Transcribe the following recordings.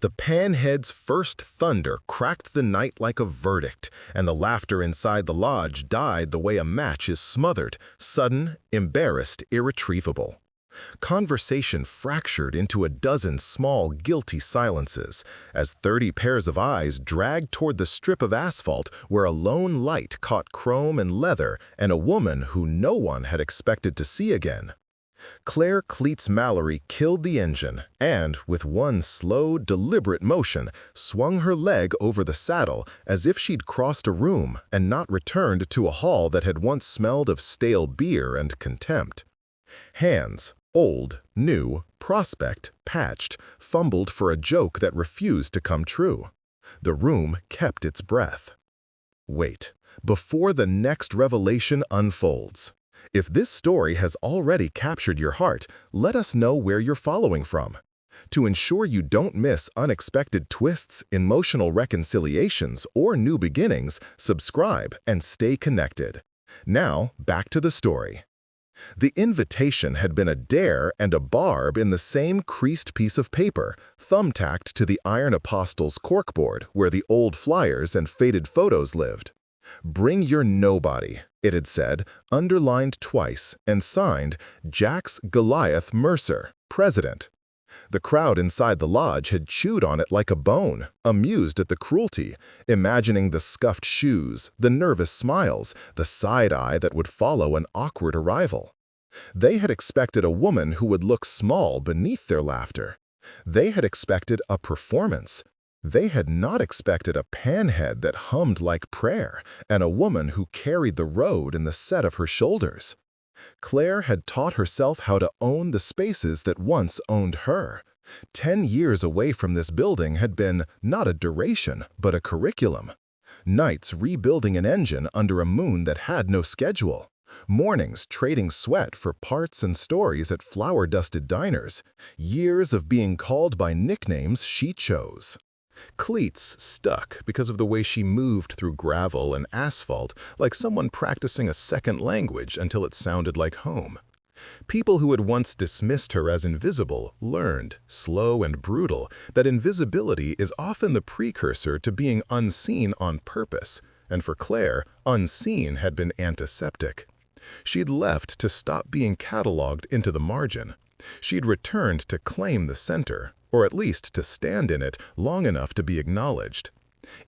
The Panhead's first thunder cracked the night like a verdict, and the laughter inside the lodge died the way a match is smothered, sudden, embarrassed, irretrievable. Conversation fractured into a dozen small, guilty silences, as 30 pairs of eyes dragged toward the strip of asphalt where a lone light caught chrome and leather and a woman who no one had expected to see again. Claire Cleets Mallory killed the engine and, with one slow, deliberate motion, swung her leg over the saddle as if she'd crossed a room and not returned to a hall that had once smelled of stale beer and contempt. Hands, old, new, prospect, patched, fumbled for a joke that refused to come true. The room kept its breath. Wait, before the next revelation unfolds. If this story has already captured your heart, let us know where you're following from. To ensure you don't miss unexpected twists, emotional reconciliations, or new beginnings, subscribe and stay connected. Now, back to the story. The invitation had been a dare and a barb in the same creased piece of paper, thumbtacked to the Iron Apostle's corkboard where the old flyers and faded photos lived. "Bring your nobody," it had said, underlined twice, and signed Jax Goliath Mercer, President. The crowd inside the lodge had chewed on it like a bone, amused at the cruelty, imagining the scuffed shoes, the nervous smiles, the side-eye that would follow an awkward arrival. They had expected a woman who would look small beneath their laughter. They had expected a performance. They had not expected a Panhead that hummed like prayer, and a woman who carried the road in the set of her shoulders. Claire had taught herself how to own the spaces that once owned her. 10 years away from this building had been not a duration, but a curriculum. Nights rebuilding an engine under a moon that had no schedule. Mornings trading sweat for parts and stories at flour-dusted diners. Years of being called by nicknames she chose. Cleats stuck because of the way she moved through gravel and asphalt like someone practicing a second language until it sounded like home. People who had once dismissed her as invisible learned, slow and brutal, that invisibility is often the precursor to being unseen on purpose, and for Claire, unseen had been antiseptic. She'd left to stop being cataloged into the margin. She'd returned to claim the center, or at least to stand in it long enough to be acknowledged.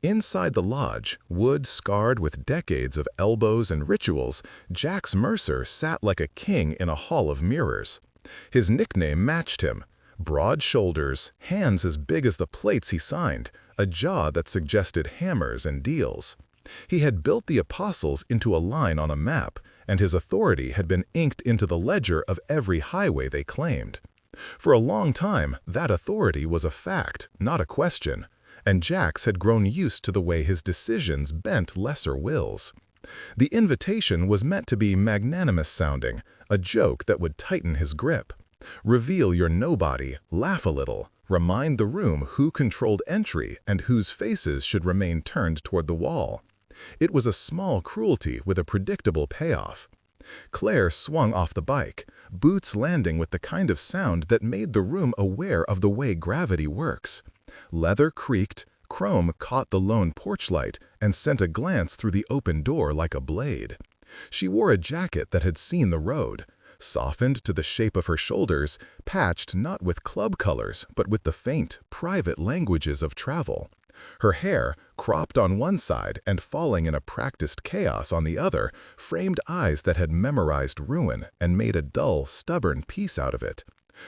Inside the lodge, wood scarred with decades of elbows and rituals, Jax Mercer sat like a king in a hall of mirrors. His nickname matched him. Broad shoulders, hands as big as the plates he signed, a jaw that suggested hammers and deals. He had built the apostles into a line on a map, and his authority had been inked into the ledger of every highway they claimed. For a long time, that authority was a fact, not a question, and Jax had grown used to the way his decisions bent lesser wills. The invitation was meant to be magnanimous-sounding, a joke that would tighten his grip. Reveal your nobody, laugh a little, remind the room who controlled entry and whose faces should remain turned toward the wall. It was a small cruelty with a predictable payoff. Claire swung off the bike, boots landing with the kind of sound that made the room aware of the way gravity works. Leather creaked, chrome caught the lone porch light and sent a glance through the open door like a blade. She wore a jacket that had seen the road, softened to the shape of her shoulders, patched not with club colors but with the faint, private languages of travel. Her hair, cropped on one side and falling in a practiced chaos on the other, framed eyes that had memorized ruin and made a dull, stubborn piece out of it.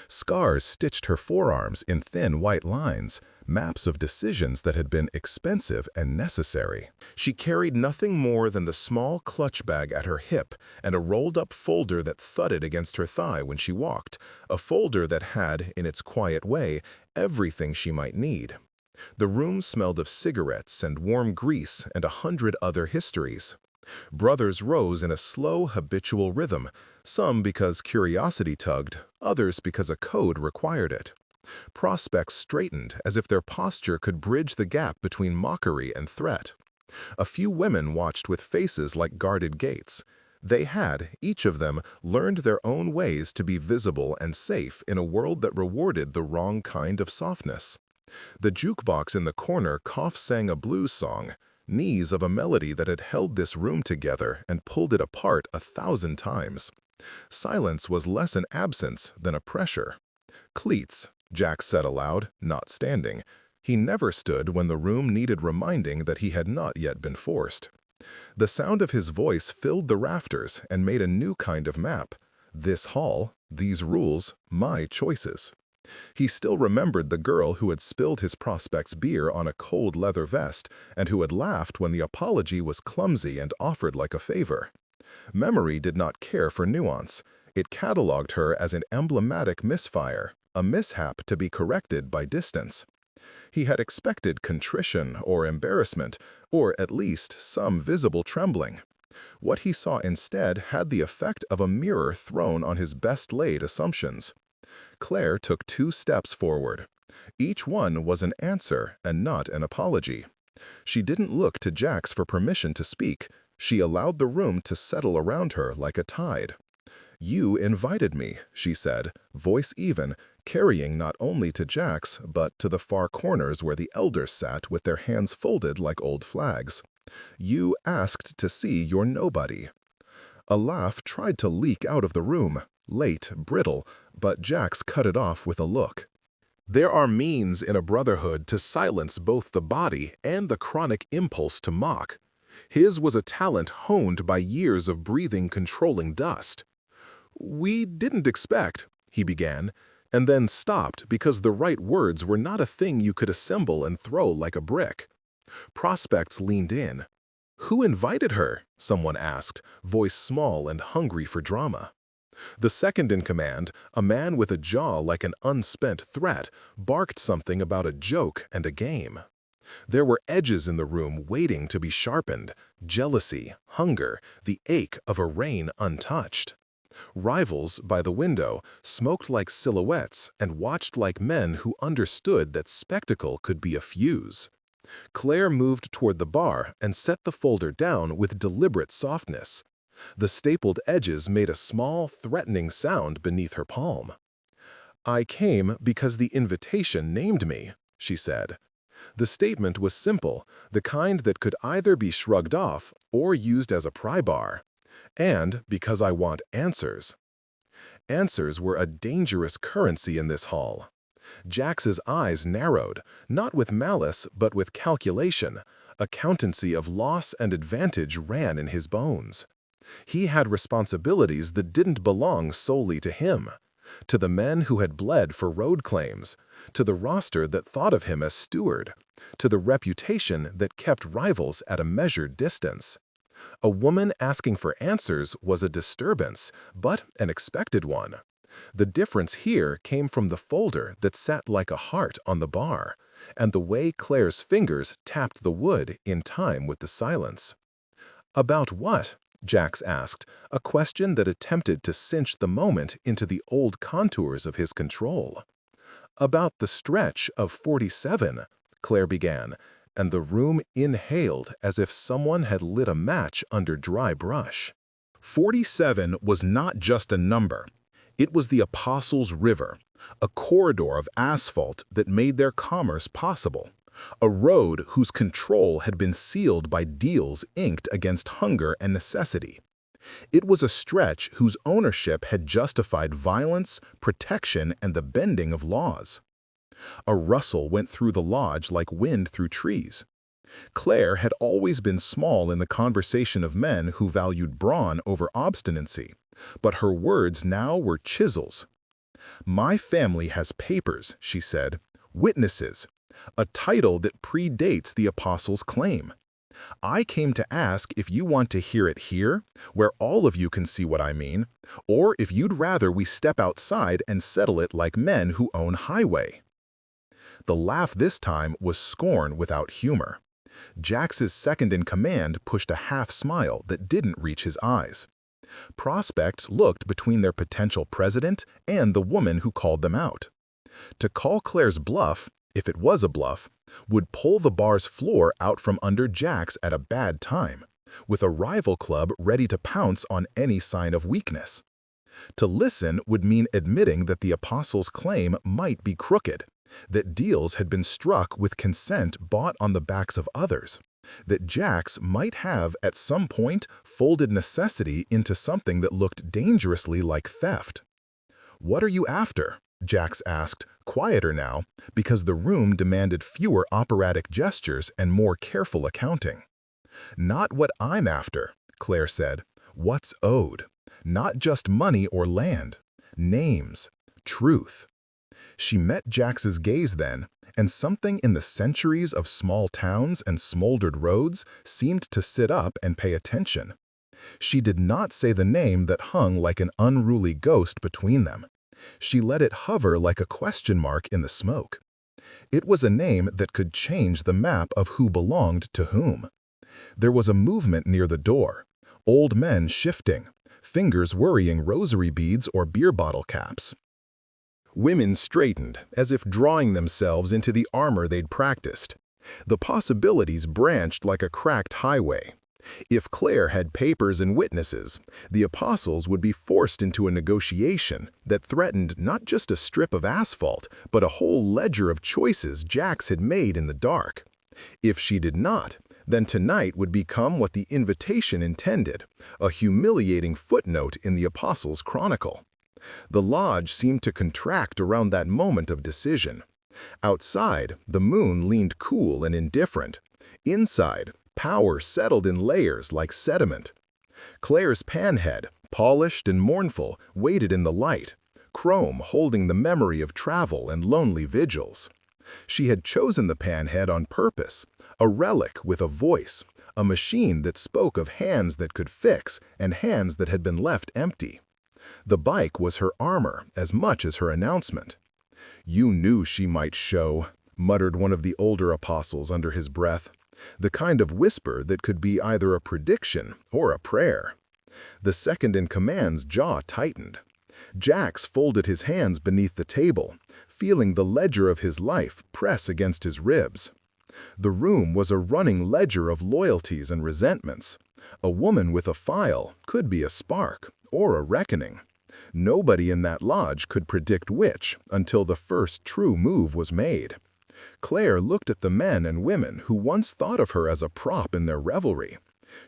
Scars stitched her forearms in thin white lines, maps of decisions that had been expensive and necessary. She carried nothing more than the small clutch bag at her hip and a rolled-up folder that thudded against her thigh when she walked, a folder that had, in its quiet way, everything she might need. The room smelled of cigarettes and warm grease and 100 other histories. Brothers rose in a slow, habitual rhythm, some because curiosity tugged, others because a code required it. Prospects straightened as if their posture could bridge the gap between mockery and threat. A few women watched with faces like guarded gates. They had, each of them, learned their own ways to be visible and safe in a world that rewarded the wrong kind of softness. The jukebox in the corner sang a blues song, knees of a melody that had held this room together and pulled it apart 1,000 times. Silence was less an absence than a pressure. "Cleats," Jack said aloud, not standing. He never stood when the room needed reminding that he had not yet been forced. The sound of his voice filled the rafters and made a new kind of map. This hall, these rules, my choices. He still remembered the girl who had spilled his prospect's beer on a cold leather vest and who had laughed when the apology was clumsy and offered like a favor. Memory did not care for nuance. It catalogued her as an emblematic misfire, a mishap to be corrected by distance. He had expected contrition or embarrassment, or at least some visible trembling. What he saw instead had the effect of a mirror thrown on his best-laid assumptions. Claire took 2 steps forward. Each one was an answer and not an apology. She didn't look to Jax for permission to speak. She allowed the room to settle around her like a tide. "You invited me," she said, voice even, carrying not only to Jax, but to the far corners where the elders sat with their hands folded like old flags. "You asked to see your nobody." A laugh tried to leak out of the room, late, brittle, but Jax cut it off with a look. There are means in a brotherhood to silence both the body and the chronic impulse to mock. His was a talent honed by years of breathing controlling dust. "We didn't expect," he began, and then stopped because the right words were not a thing you could assemble and throw like a brick. Prospects leaned in. "Who invited her?" someone asked, voice small and hungry for drama. The second in command, a man with a jaw like an unspent threat, barked something about a joke and a game. There were edges in the room waiting to be sharpened, jealousy, hunger, the ache of a reign untouched. Rivals, by the window, smoked like silhouettes and watched like men who understood that spectacle could be a fuse. Claire moved toward the bar and set the folder down with deliberate softness. The stapled edges made a small, threatening sound beneath her palm. "I came because the invitation named me," she said. The statement was simple, the kind that could either be shrugged off or used as a pry bar. "And because I want answers." Answers were a dangerous currency in this hall. Jax's eyes narrowed, not with malice but with calculation. Accountancy of loss and advantage ran in his bones. He had responsibilities that didn't belong solely to him. To the men who had bled for road claims, to the roster that thought of him as steward, to the reputation that kept rivals at a measured distance. A woman asking for answers was a disturbance, but an expected one. The difference here came from the folder that sat like a heart on the bar, and the way Claire's fingers tapped the wood in time with the silence. "About what?" Jax asked, a question that attempted to cinch the moment into the old contours of his control. "About the stretch of 47, Claire began, and the room inhaled as if someone had lit a match under dry brush. 47 was not just a number. It was the Apostles' River, a corridor of asphalt that made their commerce possible, a road whose control had been sealed by deals inked against hunger and necessity. It was a stretch whose ownership had justified violence, protection, and the bending of laws. A rustle went through the lodge like wind through trees. Claire had always been small in the conversation of men who valued brawn over obstinacy, but her words now were chisels. "My family has papers," she said, "witnesses, a title that predates the Apostles' claim. I came to ask if you want to hear it here, where all of you can see what I mean, or if you'd rather we step outside and settle it like men who own highway." The laugh this time was scorn without humor. Jax's second-in-command pushed a half-smile that didn't reach his eyes. Prospects looked between their potential president and the woman who called them out. To call Claire's bluff, if it was a bluff, would pull the bar's floor out from under Jax at a bad time, with a rival club ready to pounce on any sign of weakness. To listen would mean admitting that the Apostles' claim might be crooked, that deals had been struck with consent bought on the backs of others, that Jax might have at some point folded necessity into something that looked dangerously like theft. "What are you after?" Jax asked, quieter now, because the room demanded fewer operatic gestures and more careful accounting. "Not what I'm after," Claire said. "What's owed? Not just money or land. Names. Truth." She met Jax's gaze then, and something in the centuries of small towns and smoldered roads seemed to sit up and pay attention. She did not say the name that hung like an unruly ghost between them. She let it hover like a question mark in the smoke. It was a name that could change the map of who belonged to whom. There was a movement near the door, old men shifting, fingers worrying rosary beads or beer bottle caps. Women straightened, as if drawing themselves into the armor they'd practiced. The possibilities branched like a cracked highway. If Claire had papers and witnesses, the apostles would be forced into a negotiation that threatened not just a strip of asphalt, but a whole ledger of choices Jax had made in the dark. If she did not, then tonight would become what the invitation intended, a humiliating footnote in the apostles' chronicle. The lodge seemed to contract around that moment of decision. Outside, the moon leaned cool and indifferent. Inside, power settled in layers like sediment. Claire's Panhead, polished and mournful, waited in the light, chrome holding the memory of travel and lonely vigils. She had chosen the Panhead on purpose, a relic with a voice, a machine that spoke of hands that could fix and hands that had been left empty. The bike was her armor as much as her announcement. "You knew she might show," muttered one of the older apostles under his breath, the kind of whisper that could be either a prediction or a prayer. The second-in-command's jaw tightened. Jax folded his hands beneath the table, feeling the ledger of his life press against his ribs. The room was a running ledger of loyalties and resentments. A woman with a file could be a spark or a reckoning. Nobody in that lodge could predict which until the first true move was made. Claire looked at the men and women who once thought of her as a prop in their revelry.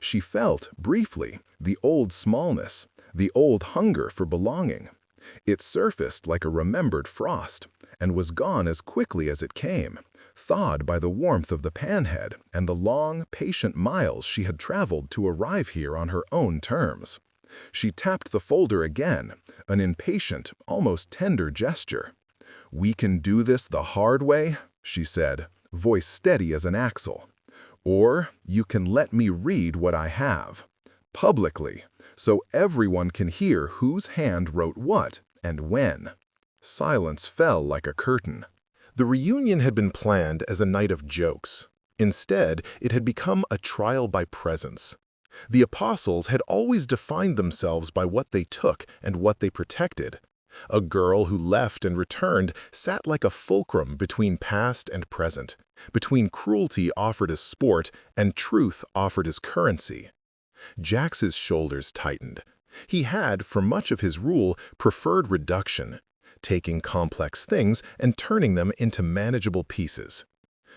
She felt, briefly, the old smallness, the old hunger for belonging. It surfaced like a remembered frost, and was gone as quickly as it came, thawed by the warmth of the Panhead and the long, patient miles she had traveled to arrive here on her own terms. She tapped the folder again, an impatient, almost tender gesture. "We can do this the hard way," she said, voice steady as an axle. "Or you can let me read what I have, publicly, so everyone can hear whose hand wrote what and when." Silence fell like a curtain. The reunion had been planned as a night of jokes. Instead, it had become a trial by presence. The apostles had always defined themselves by what they took and what they protected. A girl who left and returned sat like a fulcrum between past and present, between cruelty offered as sport and truth offered as currency. Jax's shoulders tightened. He had, for much of his rule, preferred reduction, taking complex things and turning them into manageable pieces.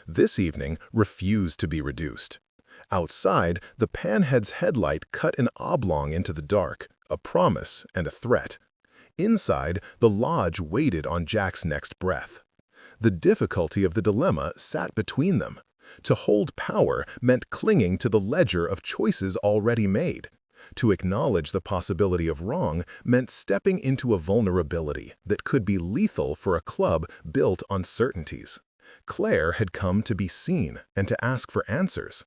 This evening refused to be reduced. Outside, the Panhead's headlight cut an oblong into the dark, a promise and a threat. Inside, the lodge waited on Jack's next breath. The difficulty of the dilemma sat between them. To hold power meant clinging to the ledger of choices already made. To acknowledge the possibility of wrong meant stepping into a vulnerability that could be lethal for a club built on certainties. Claire had come to be seen and to ask for answers.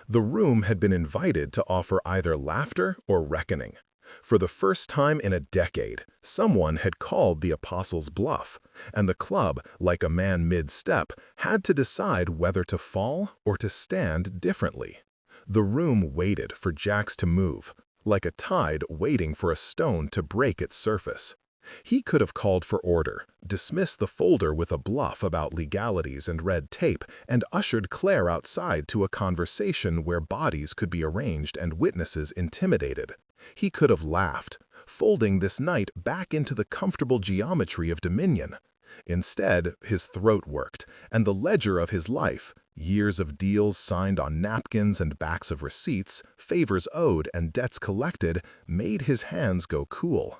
The room had been invited to offer either laughter or reckoning. For the first time in a decade, someone had called the apostles' bluff, and the club, like a man mid-step, had to decide whether to fall or to stand differently. The room waited for Jax to move, like a tide waiting for a stone to break its surface. He could have called for order, dismissed the folder with a bluff about legalities and red tape, and ushered Claire outside to a conversation where bodies could be arranged and witnesses intimidated. He could have laughed, folding this night back into the comfortable geometry of dominion. Instead, his throat worked, and the ledger of his life, years of deals signed on napkins and backs of receipts, favors owed and debts collected, made his hands go cool.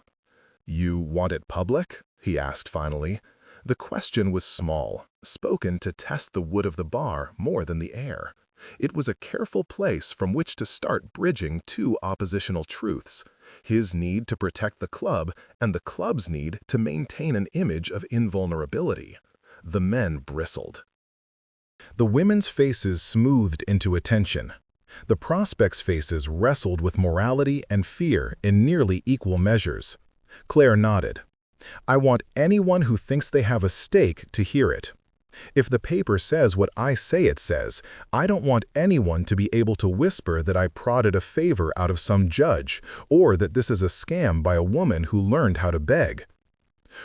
"You want it public?" he asked finally. The question was small, spoken to test the wood of the bar more than the air. It was a careful place from which to start bridging two oppositional truths: his need to protect the club and the club's need to maintain an image of invulnerability. The men bristled. The women's faces smoothed into attention. The prospects' faces wrestled with morality and fear in nearly equal measures. Claire nodded. "I want anyone who thinks they have a stake to hear it. If the paper says what I say it says, I don't want anyone to be able to whisper that I prodded a favor out of some judge, or that this is a scam by a woman who learned how to beg."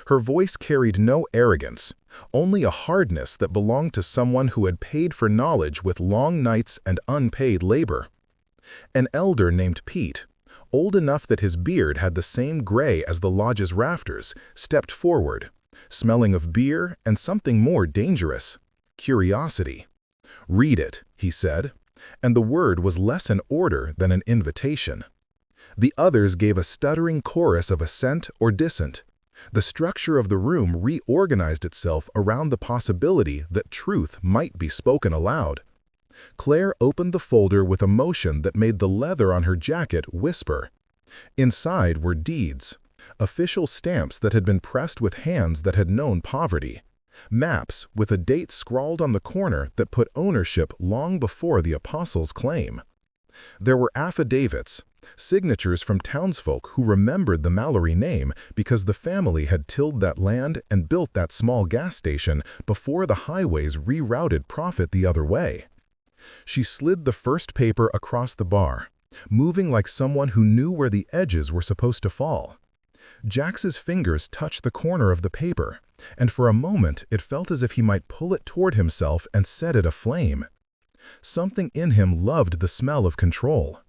Her voice carried no arrogance, only a hardness that belonged to someone who had paid for knowledge with long nights and unpaid labor. An elder named Pete, old enough that his beard had the same gray as the lodge's rafters, stepped forward, smelling of beer and something more dangerous: curiosity. "Read it," he said, and the word was less an order than an invitation. The others gave a stuttering chorus of assent or dissent. The structure of the room reorganized itself around the possibility that truth might be spoken aloud. Claire opened the folder with a motion that made the leather on her jacket whisper. Inside were deeds, official stamps that had been pressed with hands that had known poverty, maps with a date scrawled on the corner that put ownership long before the apostles' claim. There were affidavits, signatures from townsfolk who remembered the Mallory name because the family had tilled that land and built that small gas station before the highways rerouted profit the other way. She slid the first paper across the bar, moving like someone who knew where the edges were supposed to fall. Jax's fingers touched the corner of the paper, and for a moment it felt as if he might pull it toward himself and set it aflame. Something in him loved the smell of control.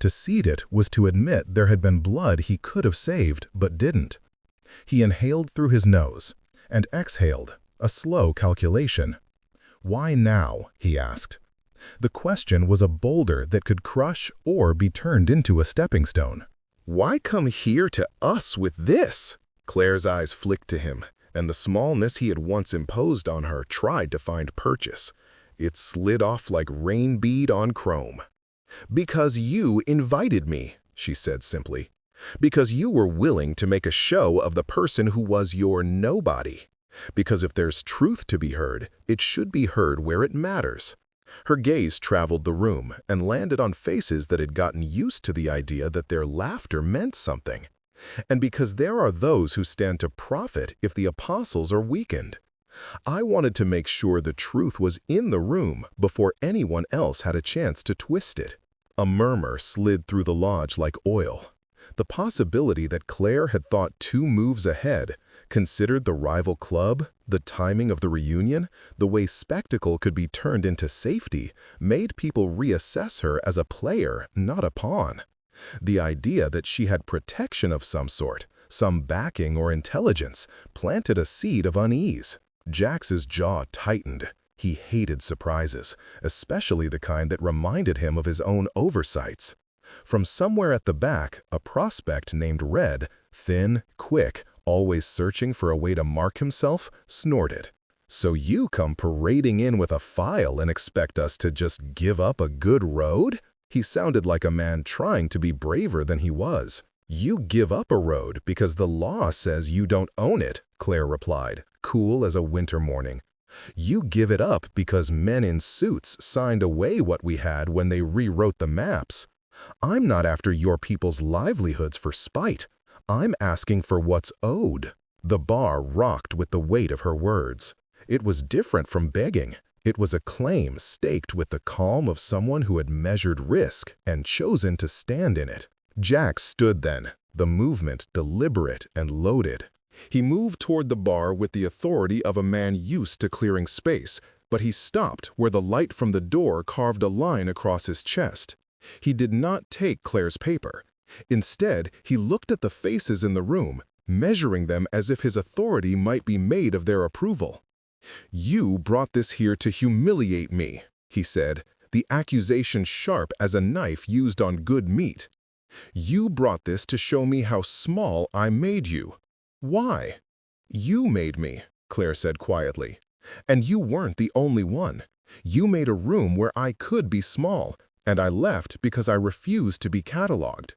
To cede it was to admit there had been blood he could have saved but didn't. He inhaled through his nose and exhaled, a slow calculation. "Why now?" he asked. The question was a boulder that could crush or be turned into a stepping stone. "Why come here to us with this?" Claire's eyes flicked to him, and the smallness he had once imposed on her tried to find purchase. It slid off like rain bead on chrome. "Because you invited me," she said simply. "Because you were willing to make a show of the person who was your nobody. Because if there's truth to be heard, it should be heard where it matters." Her gaze traveled the room and landed on faces that had gotten used to the idea that their laughter meant something. And because there are those who stand to profit if the apostles are weakened. I wanted to make sure the truth was in the room before anyone else had a chance to twist it. A murmur slid through the lodge like oil. The possibility that Claire had thought 2 moves ahead, considered the rival club, the timing of the reunion, the way spectacle could be turned into safety, made people reassess her as a player, not a pawn. The idea that she had protection of some sort, some backing or intelligence, planted a seed of unease. Jax's jaw tightened. He hated surprises, especially the kind that reminded him of his own oversights. From somewhere at the back, a prospect named Red, thin, quick, always searching for a way to mark himself, snorted. "So you come parading in with a file and expect us to just give up a good road?" He sounded like a man trying to be braver than he was. "You give up a road because the law says you don't own it," Claire replied, cool as a winter morning. "You give it up because men in suits signed away what we had when they rewrote the maps. I'm not after your people's livelihoods for spite. I'm asking for what's owed." The bar rocked with the weight of her words. It was different from begging. It was a claim staked with the calm of someone who had measured risk and chosen to stand in it. Jax stood then, the movement deliberate and loaded. He moved toward the bar with the authority of a man used to clearing space, but he stopped where the light from the door carved a line across his chest. He did not take Claire's paper. Instead, he looked at the faces in the room, measuring them as if his authority might be made of their approval. "You brought this here to humiliate me," he said, the accusation sharp as a knife used on good meat. "You brought this to show me how small I made you. Why?" "You made me," Claire said quietly. "And you weren't the only one. You made a room where I could be small, and I left because I refused to be cataloged.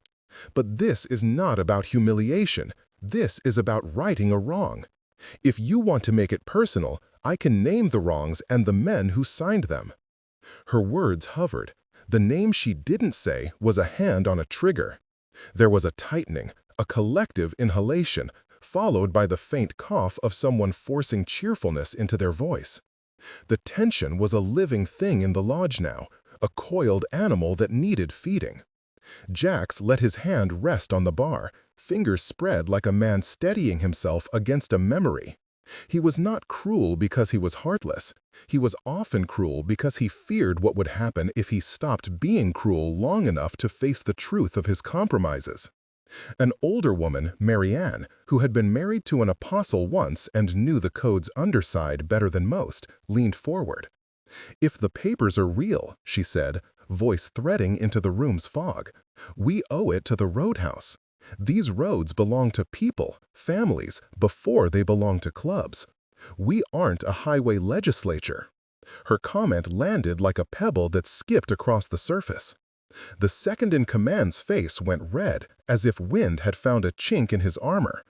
But this is not about humiliation. This is about righting a wrong. If you want to make it personal, I can name the wrongs and the men who signed them." Her words hovered. The name she didn't say was a hand on a trigger. There was a tightening, a collective inhalation, followed by the faint cough of someone forcing cheerfulness into their voice. The tension was a living thing in the lodge now, a coiled animal that needed feeding. Jax let his hand rest on the bar, fingers spread like a man steadying himself against a memory. He was not cruel because he was heartless. He was often cruel because he feared what would happen if he stopped being cruel long enough to face the truth of his compromises. An older woman, Marianne, who had been married to an apostle once and knew the code's underside better than most, leaned forward. "If the papers are real," she said, voice threading into the room's fog, "we owe it to the roadhouse. These roads belong to people, families, before they belong to clubs. We aren't a highway legislature." Her comment landed like a pebble that skipped across the surface. The second-in-command's face went red, as if wind had found a chink in his armor.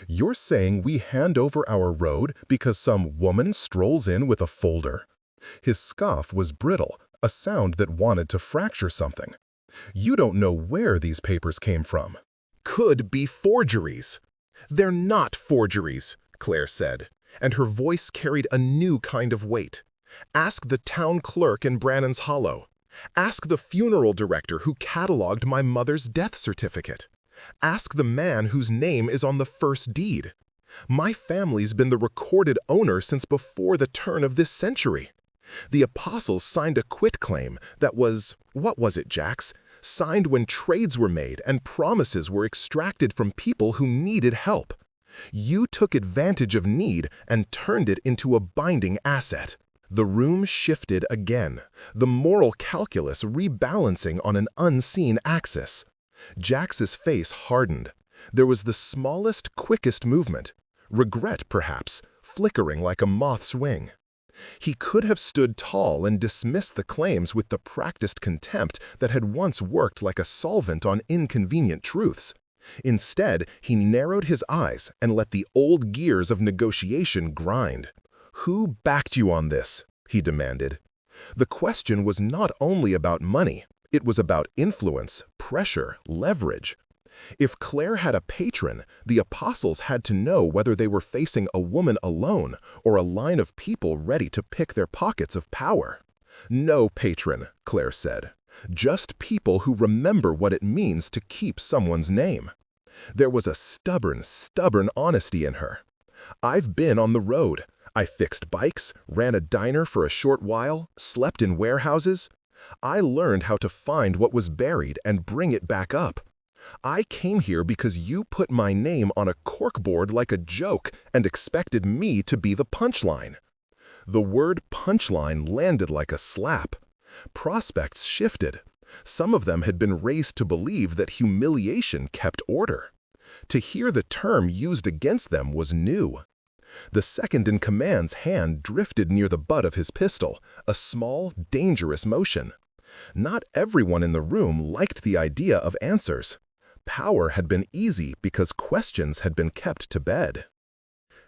"You're saying we hand over our road because some woman strolls in with a folder?" His scoff was brittle, a sound that wanted to fracture something. "You don't know where these papers came from." "Could be forgeries." "They're not forgeries," Claire said, and her voice carried a new kind of weight. "Ask the town clerk in Brannan's Hollow. Ask the funeral director who cataloged my mother's death certificate. Ask the man whose name is on the first deed. My family's been the recorded owner since before the turn of this century. The apostles signed a quitclaim that was, what was it, Jax? Signed when trades were made and promises were extracted from people who needed help. You took advantage of need and turned it into a binding asset." The room shifted again, the moral calculus rebalancing on an unseen axis. Jax's face hardened. There was the smallest, quickest movement, regret perhaps, flickering like a moth's wing. He could have stood tall and dismissed the claims with the practiced contempt that had once worked like a solvent on inconvenient truths. Instead, he narrowed his eyes and let the old gears of negotiation grind. "Who backed you on this?" he demanded. The question was not only about money, it was about influence, pressure, leverage. If Claire had a patron, the apostles had to know whether they were facing a woman alone or a line of people ready to pick their pockets of power. "No patron," Claire said. "Just people who remember what it means to keep someone's name." There was a stubborn honesty in her. "I've been on the road. I fixed bikes, ran a diner for a short while, slept in warehouses. I learned how to find what was buried and bring it back up. I came here because you put my name on a corkboard like a joke and expected me to be the punchline." The word punchline landed like a slap. Prospects shifted. Some of them had been raised to believe that humiliation kept order. To hear the term used against them was new. The second-in-command's hand drifted near the butt of his pistol, a small, dangerous motion. Not everyone in the room liked the idea of answers. Power had been easy because questions had been kept to bed.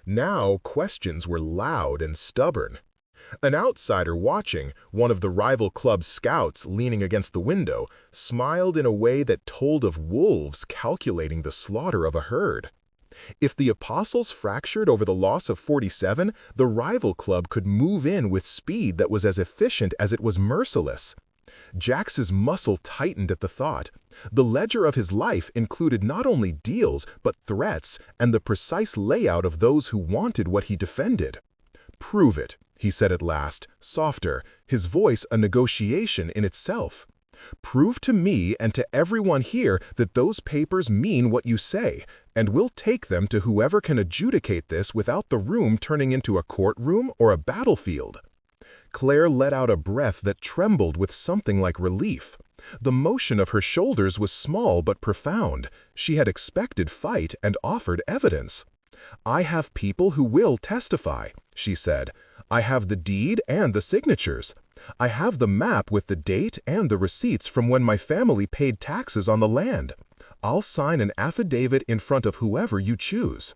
Now questions were loud and stubborn. An outsider watching, one of the rival club's scouts leaning against the window, smiled in a way that told of wolves calculating the slaughter of a herd. If the apostles fractured over the loss of 47, the rival club could move in with speed that was as efficient as it was merciless. Jax's muscle tightened at the thought. The ledger of his life included not only deals, but threats and the precise layout of those who wanted what he defended. "Prove it," he said at last, softer, his voice a negotiation in itself. Prove to me and to everyone here that those papers mean what you say, and we'll take them to whoever can adjudicate this without the room turning into a courtroom or a battlefield." Claire let out a breath that trembled with something like relief. The motion of her shoulders was small but profound. She had expected fight and offered evidence. "I have people who will testify," she said. "I have the deed and the signatures. I have the map with the date and the receipts from when my family paid taxes on the land. I'll sign an affidavit in front of whoever you choose."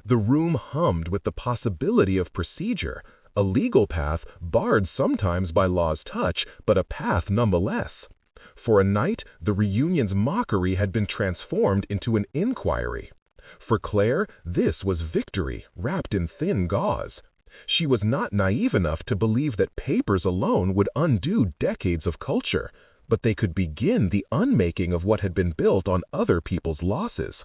The room hummed with the possibility of procedure, a legal path barred sometimes by law's touch, but a path nonetheless. For a night, the reunion's mockery had been transformed into an inquiry. For Claire, this was victory wrapped in thin gauze. She was not naive enough to believe that papers alone would undo decades of culture, but they could begin the unmaking of what had been built on other people's losses.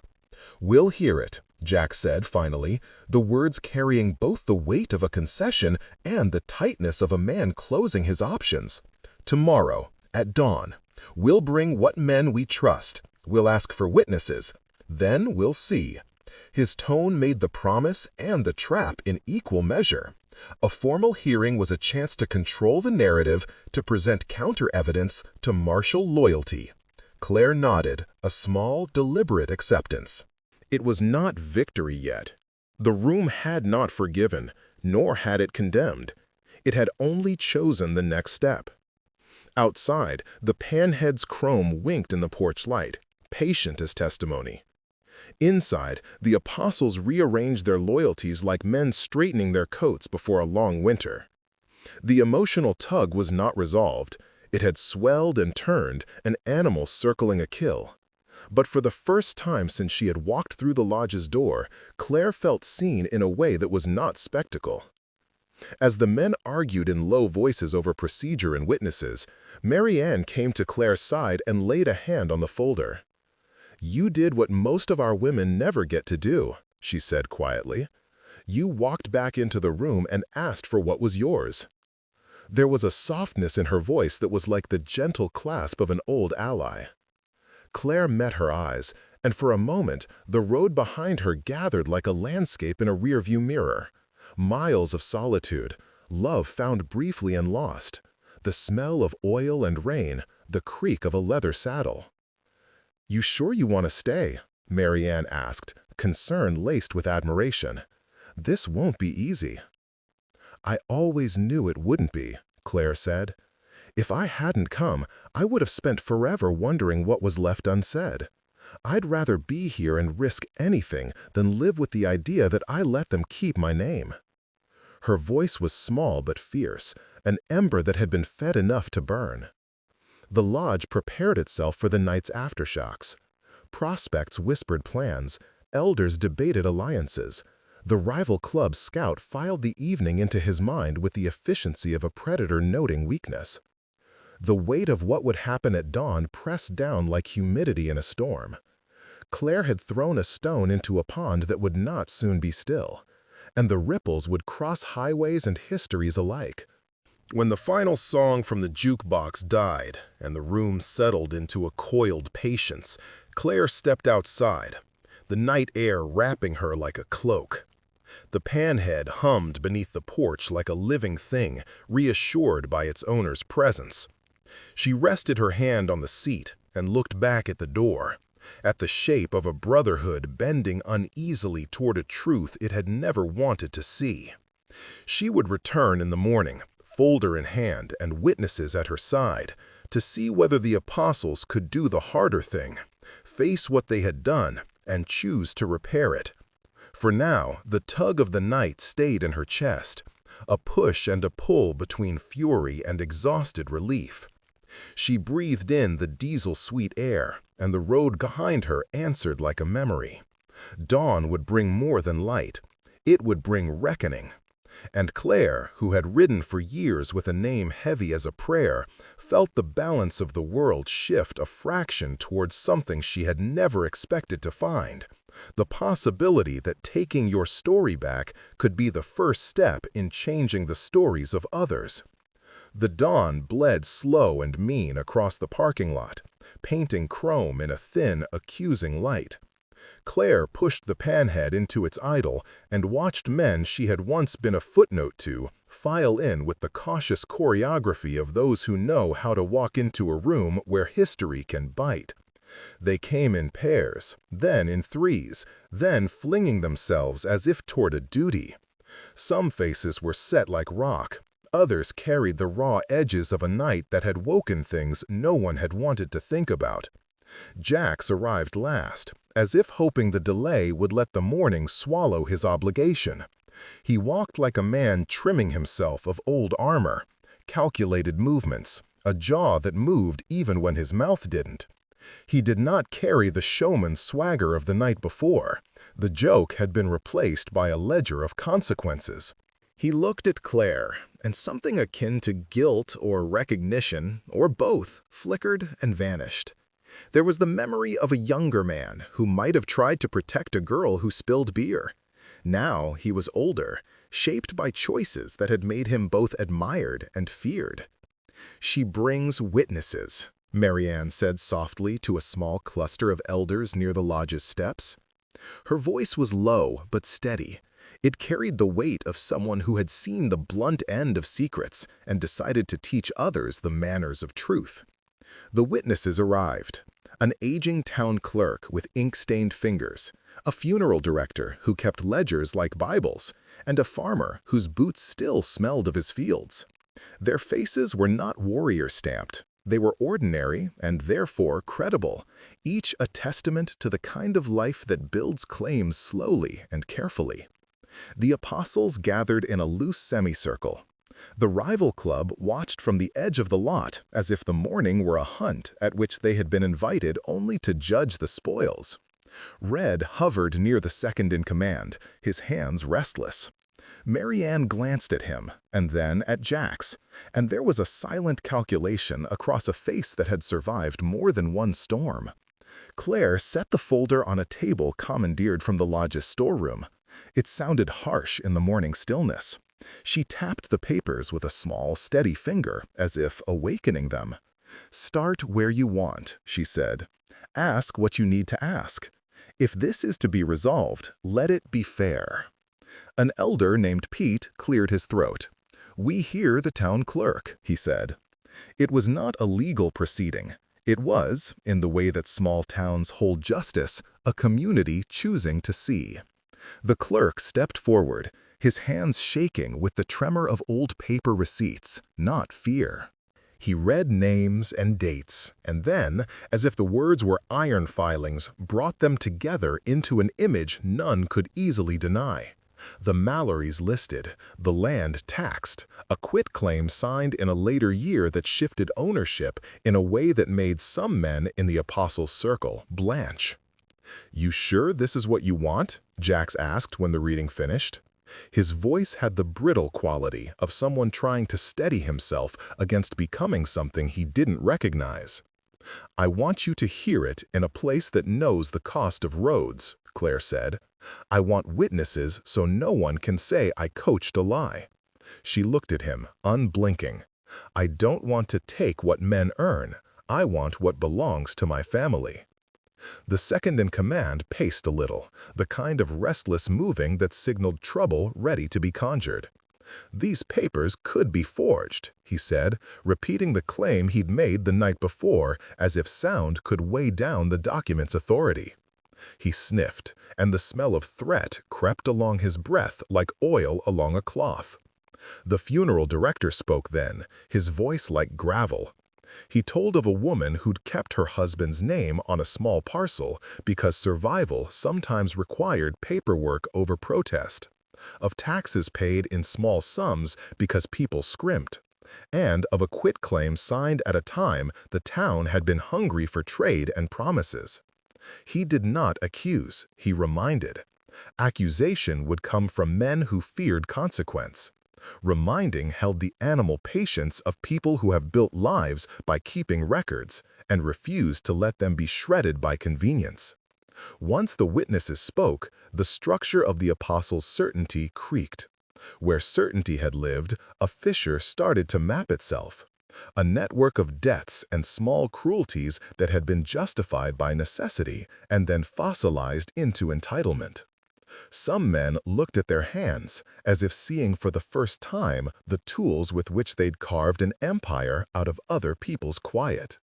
"We'll hear it," Jack said finally, the words carrying both the weight of a concession and the tightness of a man closing his options. "Tomorrow, at dawn. We'll bring what men we trust. We'll ask for witnesses. Then we'll see." His tone made the promise and the trap in equal measure. A formal hearing was a chance to control the narrative, to present counter-evidence, to marshal loyalty. Claire nodded, a small, deliberate acceptance. It was not victory yet. The room had not forgiven, nor had it condemned. It had only chosen the next step. Outside, the Panhead's chrome winked in the porch light, patient as testimony. Inside, the apostles rearranged their loyalties like men straightening their coats before a long winter. The emotional tug was not resolved. It had swelled and turned, an animal circling a kill. But for the first time since she had walked through the lodge's door, Claire felt seen in a way that was not spectacle. As the men argued in low voices over procedure and witnesses, Mary Ann came to Claire's side and laid a hand on the folder. "You did what most of our women never get to do," she said quietly. "You walked back into the room and asked for what was yours." There was a softness in her voice that was like the gentle clasp of an old ally. Claire met her eyes, and for a moment, the road behind her gathered like a landscape in a rearview mirror. Miles of solitude, love found briefly and lost, the smell of oil and rain, the creak of a leather saddle. "You sure you want to stay?" Mary Ann asked, concern laced with admiration. "This won't be easy." "I always knew it wouldn't be," Claire said. "If I hadn't come, I would have spent forever wondering what was left unsaid. I'd rather be here and risk anything than live with the idea that I let them keep my name." Her voice was small but fierce, an ember that had been fed enough to burn. The lodge prepared itself for the night's aftershocks. Prospects whispered plans, elders debated alliances. The rival club scout filed the evening into his mind with the efficiency of a predator noting weakness. The weight of what would happen at dawn pressed down like humidity in a storm. Claire had thrown a stone into a pond that would not soon be still, and the ripples would cross highways and histories alike. When the final song from the jukebox died and the room settled into a coiled patience, Claire stepped outside, the night air wrapping her like a cloak. The Panhead hummed beneath the porch like a living thing, reassured by its owner's presence. She rested her hand on the seat and looked back at the door, at the shape of a brotherhood bending uneasily toward a truth it had never wanted to see. She would return in the morning, folder in hand and witnesses at her side, to see whether the apostles could do the harder thing, face what they had done, and choose to repair it. For now, the tug of the night stayed in her chest, a push and a pull between fury and exhausted relief. She breathed in the diesel-sweet air, and the road behind her answered like a memory. Dawn would bring more than light. It would bring reckoning. And Claire, who had ridden for years with a name heavy as a prayer, felt the balance of the world shift a fraction towards something she had never expected to find, the possibility that taking your story back could be the first step in changing the stories of others. The dawn bled slow and mean across the parking lot, painting chrome in a thin, accusing light. Claire pushed the Panhead into its idol and watched men she had once been a footnote to file in with the cautious choreography of those who know how to walk into a room where history can bite. They came in pairs, then in threes, then flinging themselves as if toward a duty. Some faces were set like rock. Others carried the raw edges of a night that had woken things no one had wanted to think about. Jax arrived last, as if hoping the delay would let the morning swallow his obligation. He walked like a man trimming himself of old armor, calculated movements, a jaw that moved even when his mouth didn't. He did not carry the showman's swagger of the night before. The joke had been replaced by a ledger of consequences. He looked at Claire, and something akin to guilt or recognition, or both, flickered and vanished. There was the memory of a younger man who might have tried to protect a girl who spilled beer. Now he was older, shaped by choices that had made him both admired and feared. "She brings witnesses," Marianne said softly to a small cluster of elders near the lodge's steps. Her voice was low but steady. It carried the weight of someone who had seen the blunt end of secrets and decided to teach others the manners of truth. The witnesses arrived. An aging town clerk with ink-stained fingers, a funeral director who kept ledgers like Bibles, and a farmer whose boots still smelled of his fields. Their faces were not warrior-stamped. They were ordinary and therefore credible, each a testament to the kind of life that builds claims slowly and carefully. The apostles gathered in a loose semicircle. The rival club watched from the edge of the lot as if the morning were a hunt at which they had been invited only to judge the spoils. Red hovered near the second-in-command, his hands restless. Marianne glanced at him, and then at Jax, and there was a silent calculation across a face that had survived more than one storm. Claire set the folder on a table commandeered from the lodge's storeroom. It sounded harsh in the morning stillness. She tapped the papers with a small, steady finger, as if awakening them. "Start where you want," she said. "Ask what you need to ask. If this is to be resolved, let it be fair." An elder named Pete cleared his throat. "We hear the town clerk," he said. It was not a legal proceeding. It was, in the way that small towns hold justice, a community choosing to see. The clerk stepped forward, his hands shaking with the tremor of old paper receipts, not fear. He read names and dates, and then, as if the words were iron filings, brought them together into an image none could easily deny. The Mallorys listed, the land taxed, a quitclaim signed in a later year that shifted ownership in a way that made some men in the Apostles' Circle blanch. "You sure this is what you want?" Jax asked when the reading finished. His voice had the brittle quality of someone trying to steady himself against becoming something he didn't recognize. "I want you to hear it in a place that knows the cost of roads," Claire said. "I want witnesses so no one can say I coached a lie." She looked at him, unblinking. "I don't want to take what men earn. I want what belongs to my family." The second-in-command paced a little, the kind of restless moving that signaled trouble ready to be conjured. "These papers could be forged," he said, repeating the claim he'd made the night before as if sound could weigh down the document's authority. He sniffed, and the smell of threat crept along his breath like oil along a cloth. The funeral director spoke then, his voice like gravel. He told of a woman who'd kept her husband's name on a small parcel because survival sometimes required paperwork over protest, of taxes paid in small sums because people scrimped, and of a quitclaim signed at a time the town had been hungry for trade and promises. He did not accuse, he reminded. Accusation would come from men who feared consequence. Reminding held the animal patience of people who have built lives by keeping records and refused to let them be shredded by convenience. Once the witnesses spoke, the structure of the apostles' certainty creaked. Where certainty had lived, a fissure started to map itself. A network of deaths and small cruelties that had been justified by necessity and then fossilized into entitlement. Some men looked at their hands, as if seeing for the first time the tools with which they'd carved an empire out of other people's quiet.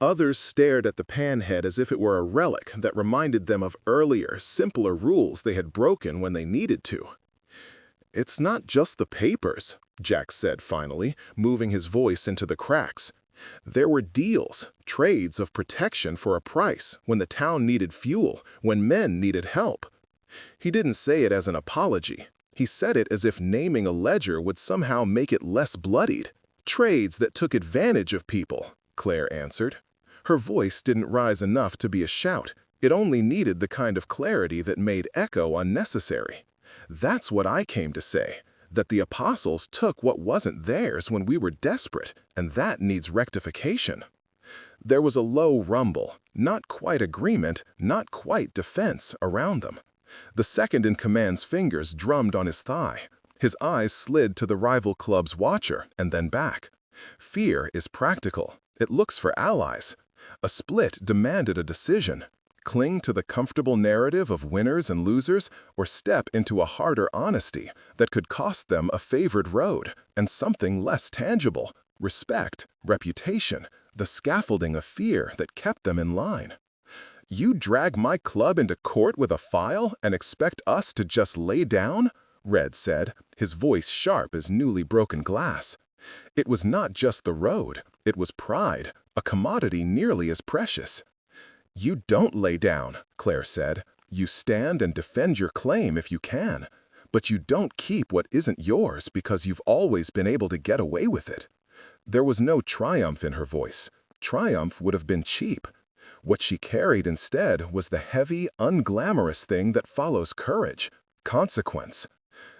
Others stared at the Panhead as if it were a relic that reminded them of earlier, simpler rules they had broken when they needed to. "It's not just the papers," Jack said finally, moving his voice into the cracks. "There were deals, trades of protection for a price, when the town needed fuel, when men needed help." He didn't say it as an apology. He said it as if naming a ledger would somehow make it less bloodied. "Trades that took advantage of people," Claire answered. Her voice didn't rise enough to be a shout. It only needed the kind of clarity that made echo unnecessary. "That's what I came to say, that the apostles took what wasn't theirs when we were desperate, and that needs rectification." There was a low rumble, not quite agreement, not quite defense, around them. The second-in-command's fingers drummed on his thigh. His eyes slid to the rival club's watcher and then back. Fear is practical. It looks for allies. A split demanded a decision. Cling to the comfortable narrative of winners and losers, or step into a harder honesty that could cost them a favored road and something less tangible: respect, reputation, the scaffolding of fear that kept them in line. "You drag my club into court with a file and expect us to just lay down?" Red said, his voice sharp as newly broken glass. It was not just the road, it was pride, a commodity nearly as precious. "You don't lay down," Claire said. "You stand and defend your claim if you can. But you don't keep what isn't yours because you've always been able to get away with it." There was no triumph in her voice. Triumph would have been cheap. What she carried instead was the heavy, unglamorous thing that follows courage: consequence.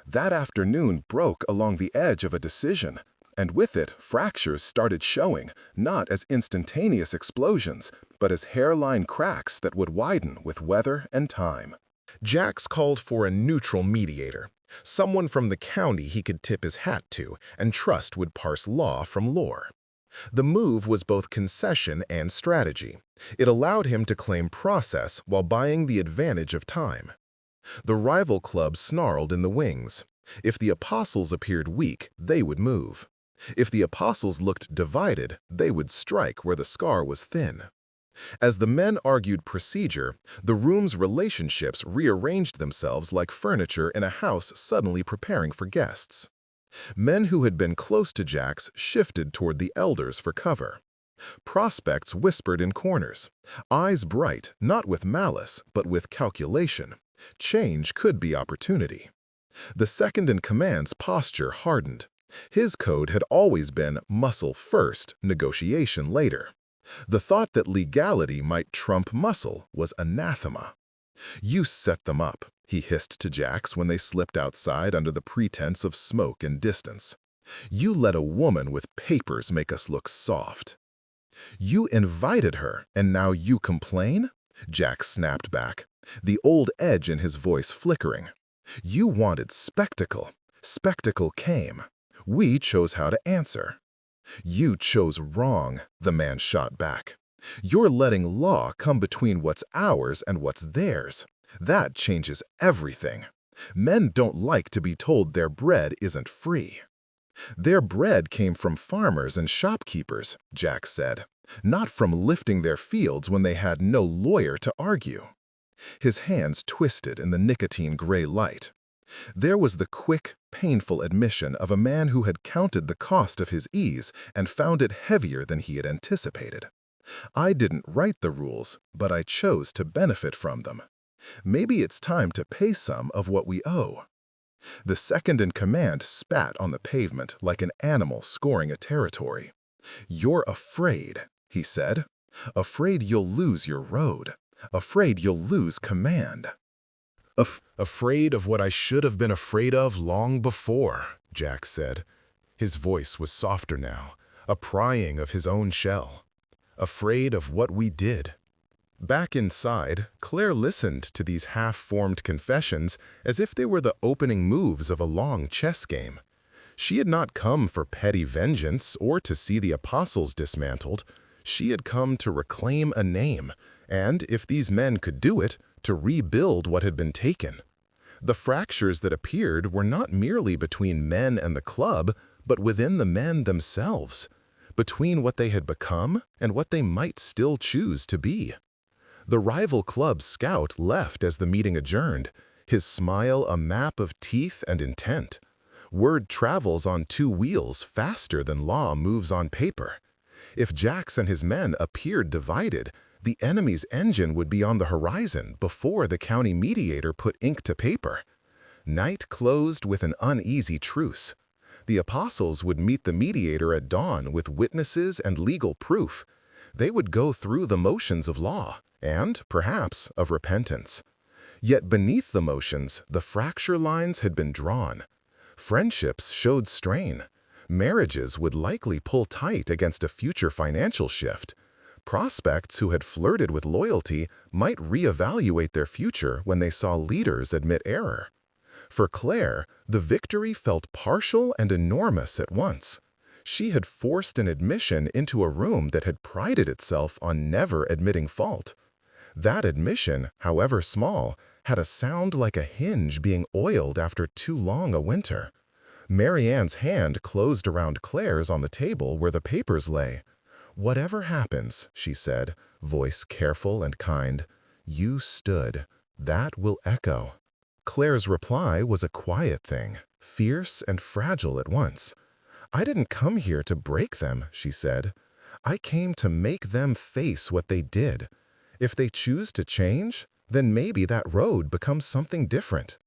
That afternoon broke along the edge of a decision, and with it fractures started showing, not as instantaneous explosions, but as hairline cracks that would widen with weather and time. Jax called for a neutral mediator, someone from the county he could tip his hat to and trust would parse law from lore. The move was both concession and strategy. It allowed him to claim process while buying the advantage of time. The rival club snarled in the wings. If the apostles appeared weak, they would move. If the apostles looked divided, they would strike where the scar was thin. As the men argued procedure, the room's relationships rearranged themselves like furniture in a house suddenly preparing for guests. Men who had been close to Jax shifted toward the elders for cover. Prospects whispered in corners, eyes bright, not with malice, but with calculation. Change could be opportunity. The second-in-command's posture hardened. His code had always been muscle first, negotiation later. The thought that legality might trump muscle was anathema. "You set them up," he hissed to Jax when they slipped outside under the pretense of smoke and distance. "You let a woman with papers make us look soft." "You invited her, and now you complain?" Jax snapped back, the old edge in his voice flickering. "You wanted spectacle. Spectacle came. We chose how to answer." "You chose wrong," the man shot back. "You're letting law come between what's ours and what's theirs. That changes everything. Men don't like to be told their bread isn't free." "Their bread came from farmers and shopkeepers," Jax said, "not from lifting their fields when they had no lawyer to argue." His hands twisted in the nicotine-gray light. There was the quick, painful admission of a man who had counted the cost of his ease and found it heavier than he had anticipated. "I didn't write the rules, but I chose to benefit from them. Maybe it's time to pay some of what we owe." The second-in-command spat on the pavement like an animal scoring a territory. "You're afraid," he said. "Afraid you'll lose your road. Afraid you'll lose command." Afraid of what I should have been afraid of long before," Jax said. His voice was softer now, a prying of his own shell. "Afraid of what we did." Back inside, Claire listened to these half-formed confessions as if they were the opening moves of a long chess game. She had not come for petty vengeance or to see the apostles dismantled. She had come to reclaim a name, and, if these men could do it, to rebuild what had been taken. The fractures that appeared were not merely between men and the club, but within the men themselves, between what they had become and what they might still choose to be. The rival club scout left as the meeting adjourned, his smile a map of teeth and intent. Word travels on two wheels faster than law moves on paper. If Jax and his men appeared divided, the enemy's engine would be on the horizon before the county mediator put ink to paper. Night closed with an uneasy truce. The apostles would meet the mediator at dawn with witnesses and legal proof. They would go through the motions of law and, perhaps, of repentance. Yet beneath the motions, the fracture lines had been drawn. Friendships showed strain. Marriages would likely pull tight against a future financial shift. Prospects who had flirted with loyalty might reevaluate their future when they saw leaders admit error. For Claire, the victory felt partial and enormous at once. She had forced an admission into a room that had prided itself on never admitting fault. That admission, however small, had a sound like a hinge being oiled after too long a winter. Marianne's hand closed around Claire's on the table where the papers lay. "Whatever happens," she said, voice careful and kind, "you stood. That will echo." Claire's reply was a quiet thing, fierce and fragile at once. "I didn't come here to break them," she said. "I came to make them face what they did. If they choose to change, then maybe that road becomes something different.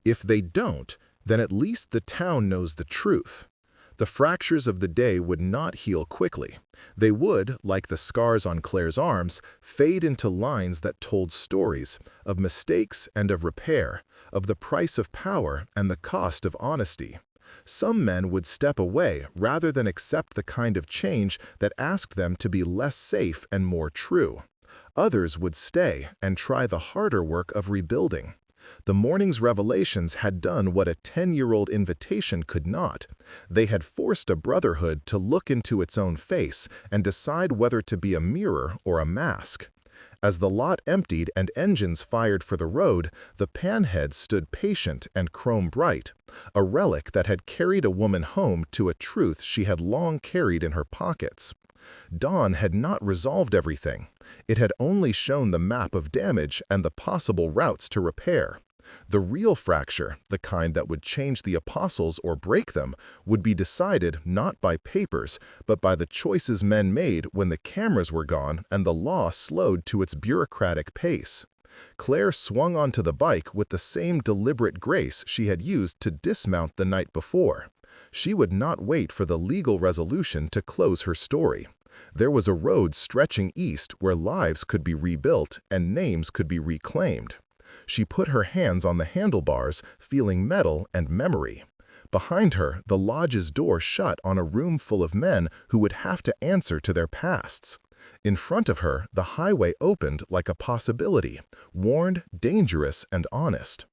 If they don't, then at least the town knows the truth." The fractures of the day would not heal quickly. They would, like the scars on Claire's arms, fade into lines that told stories of mistakes and of repair, of the price of power and the cost of honesty. Some men would step away rather than accept the kind of change that asked them to be less safe and more true. Others would stay and try the harder work of rebuilding. The morning's revelations had done what a 10-year-old invitation could not. They had forced a brotherhood to look into its own face and decide whether to be a mirror or a mask. As the lot emptied and engines fired for the road, the Panhead stood patient and chrome bright, a relic that had carried a woman home to a truth she had long carried in her pockets. Dawn had not resolved everything. It had only shown the map of damage and the possible routes to repair. The real fracture, the kind that would change the apostles or break them, would be decided not by papers, but by the choices men made when the cameras were gone and the law slowed to its bureaucratic pace. Claire swung onto the bike with the same deliberate grace she had used to dismount the night before. She would not wait for the legal resolution to close her story. There was a road stretching east where lives could be rebuilt and names could be reclaimed. She put her hands on the handlebars, feeling metal and memory. Behind her, the lodge's door shut on a room full of men who would have to answer to their pasts. In front of her, the highway opened like a possibility, warned, dangerous, and honest.